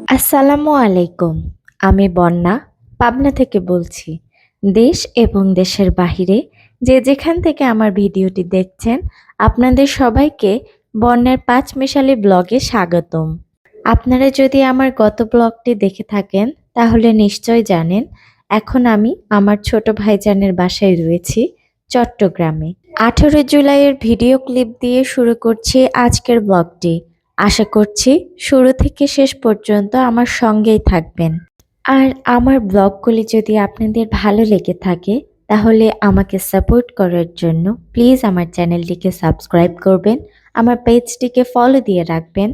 আসসালামু আলাইকুম। আমি বন্যা, পাবনা থেকে বলছি। দেশ এবং দেশের বাহিরে যে যেখান থেকে আমার ভিডিওটি দেখছেন, আপনাদের সবাইকে বন্যার পাঁচমিশালি ব্লগে স্বাগতম। আপনারা যদি আমার গত ব্লগটি দেখে থাকেন, তাহলে নিশ্চয় জানেন এখন আমি আমার ছোট ভাইজানের বাসায় রয়েছি চট্টগ্রামে। 18 জুলাইয়ের ভিডিও ক্লিপ দিয়ে শুরু করছি আজকের ব্লগটি। আশা করছি শুরু থেকে শেষ পর্যন্ত আমার সঙ্গেই থাকবেন। আর আমার ব্লগগুলি যদি আপনাদের ভালো লেগে থাকে তাহলে আমাকে সাপোর্ট করার জন্য প্লিজ আমার চ্যানেলটিকে সাবস্ক্রাইব করবেন, আমার পেজটিকে ফলো দিয়ে রাখবেন,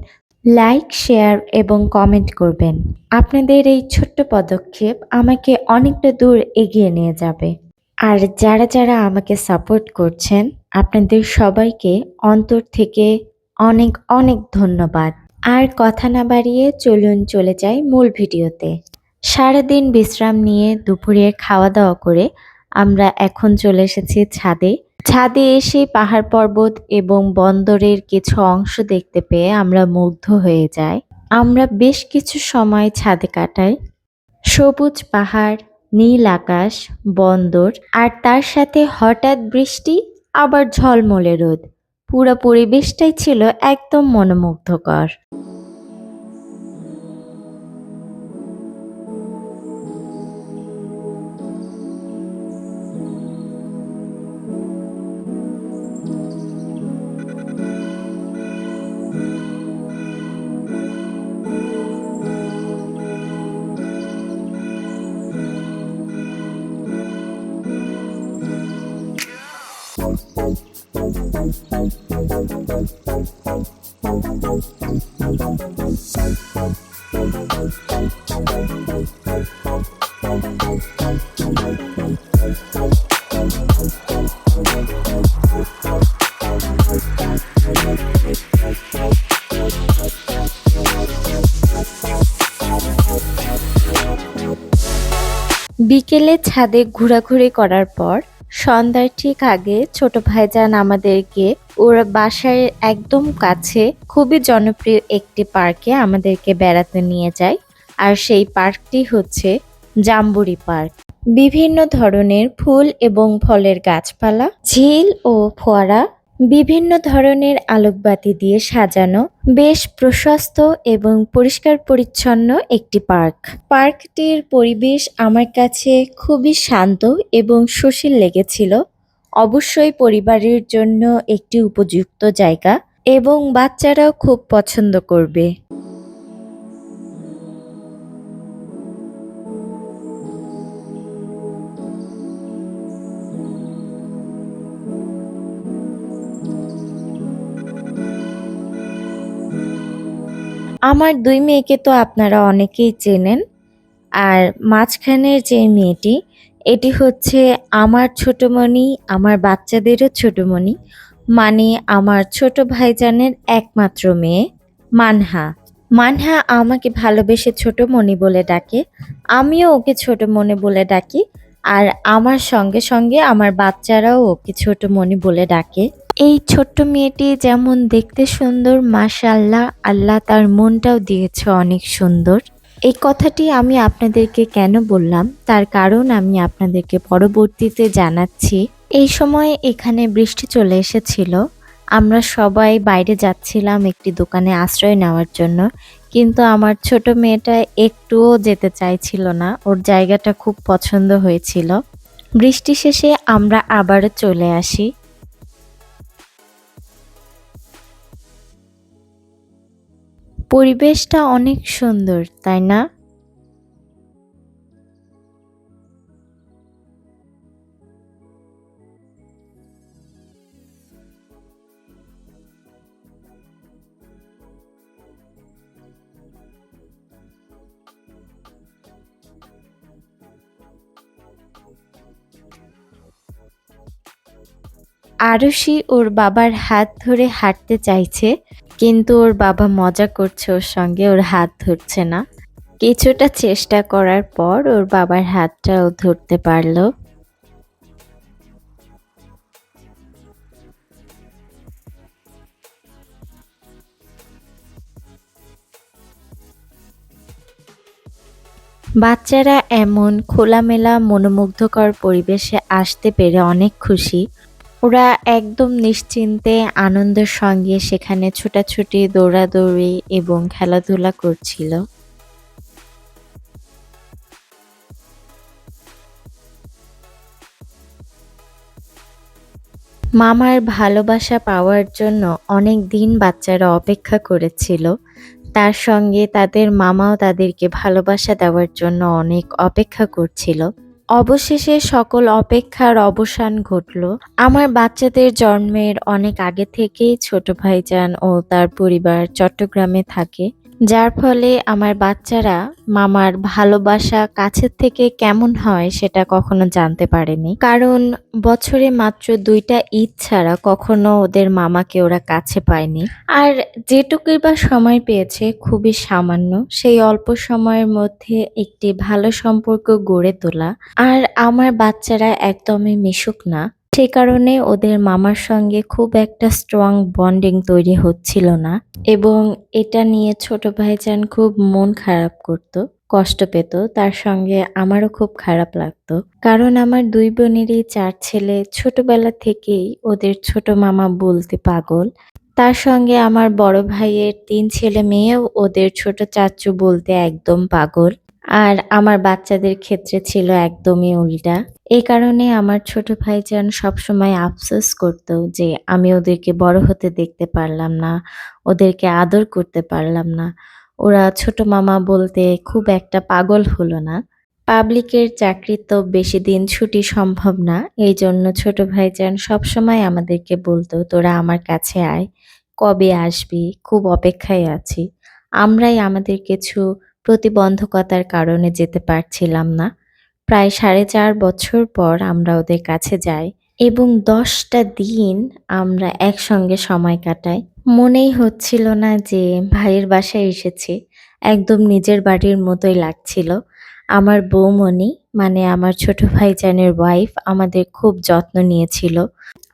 লাইক, শেয়ার এবং কমেন্ট করবেন। আপনাদের এই ছোট্ট পদক্ষেপ আমাকে অনেকটা দূর এগিয়ে নিয়ে যাবে। আর যারা যারা আমাকে সাপোর্ট করছেন, আপনাদের সবাইকে অন্তর থেকে অনেক অনেক ধন্যবাদ। আর কথা না বাড়িয়ে চলুন চলে যাই মূল ভিডিওতে। সারাদিন বিশ্রাম নিয়ে দুপুরের খাওয়া দাওয়া করে আমরা এখন চলে এসেছি ছাদে। ছাদে এসে পাহাড় পর্বত এবং বন্দরের কিছু অংশ দেখতে পেয়ে আমরা মুগ্ধ হয়ে যাই। আমরা বেশ কিছু সময় ছাদে কাটাই। সবুজ পাহাড়, নীল আকাশ, বন্দর আর তার সাথে হঠাৎ বৃষ্টি, আবার ঝলমলে রোদ। পুরো পরিবেশটাই ছিল একদম মনোমুগ্ধকর। বিকেলে ছাদে ঘোরাঘুরি করার পর সন্ধ্যার ঠিক আগে ছোট ভাইজান আমাদেরকে ওর বাসার একদম কাছে খুবই জনপ্রিয় একটি পার্কে আমাদেরকে বেড়াতে নিয়ে যায়। আর সেই পার্কটি হচ্ছে জাম্বুরি পার্ক। বিভিন্ন ধরনের ফুল এবং ফলের গাছপালা, ঝিল ও ফোয়ারা, বিভিন্ন ধরনের আলোকবাতি দিয়ে সাজানো বেশ প্রশস্ত এবং পরিষ্কার পরিচ্ছন্ন একটি পার্ক। পার্কটির পরিবেশ আমার কাছে খুবই শান্ত এবং সুশীল লেগেছিল। অবশ্যই পরিবারের জন্য একটি উপযুক্ত জায়গা এবং বাচ্চারাও খুব পছন্দ করবে। আমার দুই মেয়েকে তো আপনারা অনেকেই চেনেন। আর মাঝখানের যে মেয়েটি, এটি হচ্ছে আমার ছোটমণি, আমার বাচ্চাদেরও ছোটমণি, মানে আমার ছোট ভাইজানের একমাত্র মেয়ে মানহা। মানহা আমাকে ভালোবেসে ছোটমণি বলে ডাকে, আমিও ওকে ছোটমণি বলে ডাকি। আর আমার সঙ্গে সঙ্গে আমার বাচ্চারাও ওকে ছোটমণি বলে ডাকে। এই ছোট্ট মেয়েটি যেমন দেখতে সুন্দর, মাশাআল্লাহ, আল্লাহ তার মনটাও দিয়েছে অনেক সুন্দর। এই কথাটি আমি আপনাদেরকে কেন বললাম তার কারণ আমি আপনাদেরকে পরবর্তীতে জানাচ্ছি। এই সময় এখানে বৃষ্টি চলে এসেছিল। আমরা সবাই বাইরে যাচ্ছিলাম একটি দোকানে আশ্রয় নেওয়ার জন্য, কিন্তু আমার ছোট মেয়েটা একটুও যেতে চাইছিল না, ওর জায়গাটা খুব পছন্দ হয়েছিল। বৃষ্টি শেষে আমরা আবারও চলে আসি। পরিবেশটা অনেক সুন্দর, তাই না? আরুষি ওর বাবার হাত ধরে হাঁটতে চাইছে, কিন্তু ওর বাবা মজা করছে ওর সঙ্গে, ওর হাত ধরছে না। কিছুটা চেষ্টা করার পর ওর বাবার হাতটা ও ধরতে পারলো। বাচ্চারা এমন খোলামেলা মনোমুগ্ধকর পরিবেশে আসতে পেরে অনেক খুশি। ওরা একদম নিশ্চিন্তে আনন্দের সঙ্গে সেখানে ছোটাছুটি, দৌড়াদৌড়ি এবং খেলাধুলা করছিল। মামার ভালোবাসা পাওয়ার জন্য অনেক দিন বাচ্চারা অপেক্ষা করেছিল। তার সঙ্গে তাদের মামাও তাদেরকে ভালোবাসা দেওয়ার জন্য অনেক অপেক্ষা করছিল। অবশেষে সকল অপেক্ষার অবসান ঘটল। আমার বাচ্চাদের জন্মের অনেক আগে থেকেই ছোট ভাইজান ও তার পরিবার চট্টগ্রামে থাকে। যার ফলে আমার বাচ্চারা মামার ভালোবাসা কাছের থেকে কেমন হয় সেটা কখনো জানতে পারেনি। কারণ বছরে মাত্র ২টা ঈদ ছাড়া কখনো ওদের মামাকে ওরা কাছে পায়নি। আর যেটুকুই বা সময় পেয়েছে খুবই সামান্য। সেই অল্প সময়ের মধ্যে একটি ভালো সম্পর্ক গড়ে তোলা। আর আমার বাচ্চারা একদমই মিশুক না। সে কারণে ওদের মামার সঙ্গে খুব একটা স্ট্রং বন্ডিং তৈরি হচ্ছিল না এবং এটা নিয়ে ছোট ভাইজান খুব মন খারাপ করত, কষ্ট পেত। তার সঙ্গে আমারও খুব খারাপ লাগতো। কারণ আমার ২ বোনেরই ৪ ছেলে, ছোটবেলা থেকেই ওদের ছোট মামা বলতে পাগল। তার সঙ্গে আমার বড় ভাইয়ের ৩ ছেলে মেয়েও ওদের ছোট চাচ্চু বলতে একদম পাগল। আর আমার বাচ্চাদের ক্ষেত্রে ছিল একদমই উল্টা। এই কারণে আমার ছোট ভাইজান সবসময় আফসোস করত যে আমি ওদেরকে বড় হতে দেখতে পারলাম না, ওদেরকে আদর করতে পারলাম না। ওরা ছোট মামা বলতে খুব একটা পাগল হলো না। পাবলিকের চাকরি তো বেশি দিন ছুটি সম্ভব না। এইজন্য ছোট ভাইজান সবসময় আমাদেরকে বলতো, "তোরা আমার কাছে আয়। কবে আসবি? খুব অপেক্ষায় আছি।" আমরাই আমাদের কিছু প্রতিবন্ধকতার কারণে যেতে পারছিলাম না। প্রায় ৪.৫ বছর পর আমরা ওদের কাছে যাই এবং ১০টা দিন আমরা একসঙ্গে সময় কাটাই। মনেই হচ্ছিল না যে ভাইয়ের বাসায় এসেছি। একদম নিজের বাড়ির মতোই লাগছিল। আমার বৌমনি মানে আমার ছোট ভাইজানের ওয়াইফ আমাদের খুব যত্ন নিয়েছিল।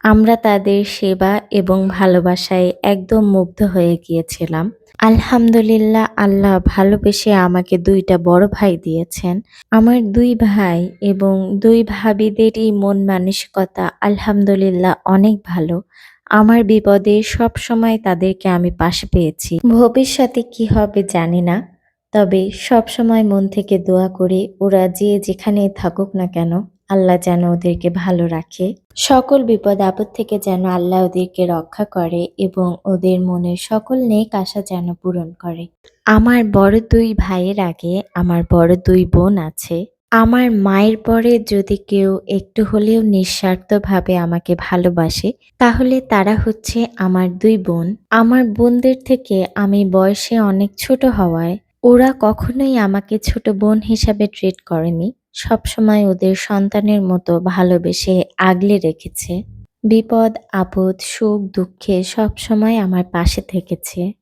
আমরা তাদের সেবা এবং ভালোবাসায় একদম মুগ্ধ হয়ে গিয়েছিলাম। আলহামদুলিল্লাহ, আল্লাহ ভালোবেসে আমাকে ২ টা বড় ভাই দিয়েছেন। আমার ২ ভাই এবং ২ ভাবিদেরই মন মানসিকতা আলহামদুলিল্লাহ অনেক ভালো। আমার বিপদে সবসময় তাদেরকে আমি পাশে পেয়েছি। ভবিষ্যতে কি হবে জানি না। তবে সবসময় মন থেকে দোয়া করি ওরা যে যেখানেই থাকুক না কেন আল্লাহ যেন ওদেরকে ভালো রাখে। সকল বিপদ আপদ থেকে যেন আল্লাহ ওদেরকে রক্ষা করে এবং ওদের মনের সকল নেক আশা যেন পূরণ করে। আমার বড় ২ ভাইয়ের আগে আমার বড় ২ বোন আছে। আমার মায়ের পরে যদি কেউ একটু হলেও নিঃস্বার্থভাবে আমাকে ভালোবাসে, তাহলে তারা হচ্ছে আমার ২ বোন। আমার বোনদের থেকে আমি বয়সে অনেক ছোট হওয়ায় ওরা কখনোই আমাকে ছোট বোন হিসাবে ট্রিট করেনি। সবসময় ওদের সন্তানের মতো ভালোবেসে আগলে রেখেছে। বিপদ আপদ, সুখ দুঃখে সবসময় আমার পাশে থেকেছে।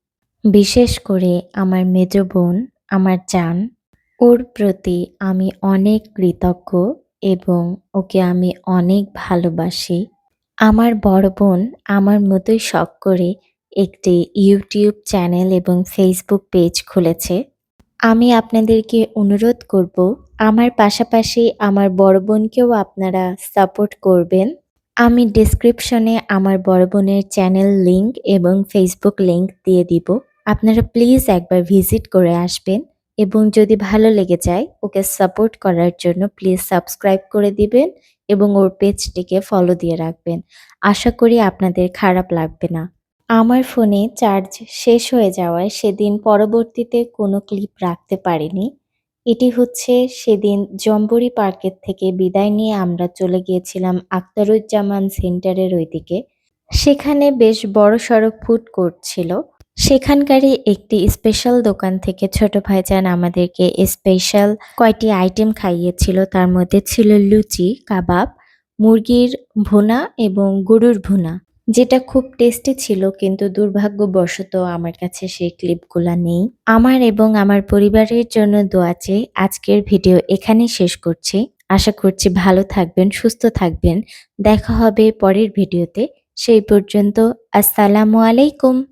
বিশেষ করে আমার মেজো বোন, আমার জান। ওর প্রতি আমি অনেক কৃতজ্ঞ এবং ওকে আমি অনেক ভালোবাসি। আমার বড় বোন আমার মতোই শখ করে একটি ইউটিউব চ্যানেল এবং ফেসবুক পেজ খুলেছে। আমি আপনাদেরকে অনুরোধ করব আমার পাশাপাশি আমার বড় বোনকেও আপনারা সাপোর্ট করবেন। আমি ডেসক্রিপশনে আমার বড় বোনের চ্যানেল লিংক এবং ফেসবুক লিংক দিয়ে দিব। আপনারা প্লিজ একবার ভিজিট করে আসবেন এবং যদি ভালো লেগে যায় ওকে সাপোর্ট করার জন্য প্লিজ সাবস্ক্রাইব করে দিবেন এবং ওর পেজটিকে ফলো দিয়ে রাখবেন। আশা করি আপনাদের খারাপ লাগবে না। আমার ফোনে চার্জ শেষ হয়ে যাওয়ায় সেদিন পরবর্তীতে কোনো ক্লিপ রাখতে পারিনি। এটি হচ্ছে সেদিন জম্বুরি পার্কের থেকে বিদায় নিয়ে আমরা চলে গিয়েছিলাম আখতারুজ্জামান সেন্টারের ওইদিকে। সেখানে বেশ বড়সড় ফুড কোর্ট ছিল। সেখানকারই একটি স্পেশাল দোকান থেকে ছোট ভাইজান আমাদেরকে স্পেশাল কয়টি আইটেম খাইয়েছিল। তার মধ্যে ছিল লুচি, কাবাব, মুরগির ভুনা এবং গরুর ভুনা। যেটা খুব টেস্টি ছিল কিন্তু দুর্ভাগ্যবশত আমার কাছে সেই ক্লিপগুলা নেই। আমার এবং আমার পরিবারের জন্য দোয়া চেয়ে আজকের ভিডিও এখানেই শেষ করছি। আশা করছি ভালো থাকবেন, সুস্থ থাকবেন। দেখা হবে পরের ভিডিওতে। সেই পর্যন্ত আসসালামু আলাইকুম।